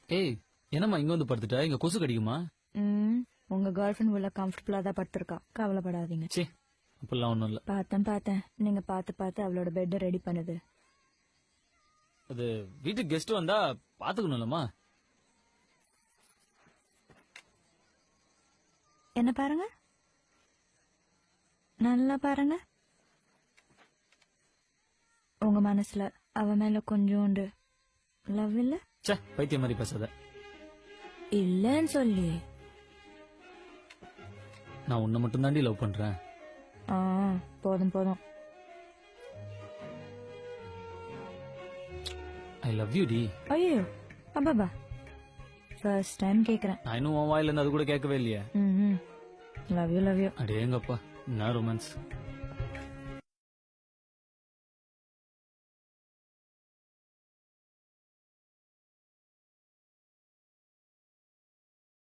ஏய், என்னம்மா இங்க வந்து படுத்துட்டா? இங்க கொசு கடிக்குமா? உங்க கேர்ள் ஃபிரெண்ட் உள்ள கம்ஃபர்டபுளா தான் படுத்திருக்கா, கவலைப்படாதீங்க. சே, அப்படிலாம் ஒண்ணும் இல்ல. பார்த்தேன் நீங்க பார்த்து அவளோட பெட் ரெடி பண்ணுது. அது வீட்டுக்கு கெஸ்ட் வந்தா பாத்துக்கணும்லம்மா. என்ன பாருங்க, நல்லா பாருங்க. உங்க மனசுல அவ மேல கொஞ்சோண்டு லவ் இல்ல? சே, பைத்தியம் மாதிரி பேசாத. இல்லன்னு சொல்லி. நான் உன்னை மட்டும் தாண்டி லவ் பண்றேன். போதும். ஐ லவ் யூ டி. ஐயோ அப்பாபா, ஃபர்ஸ்ட் டைம் கேக்குறேன். நான் இன்னும் உன் வாயில இருந்து அது கூட கேட்கவே இல்லையே. Love you. அடேங்கப்பா, என்ன ரொமான்ஸ்.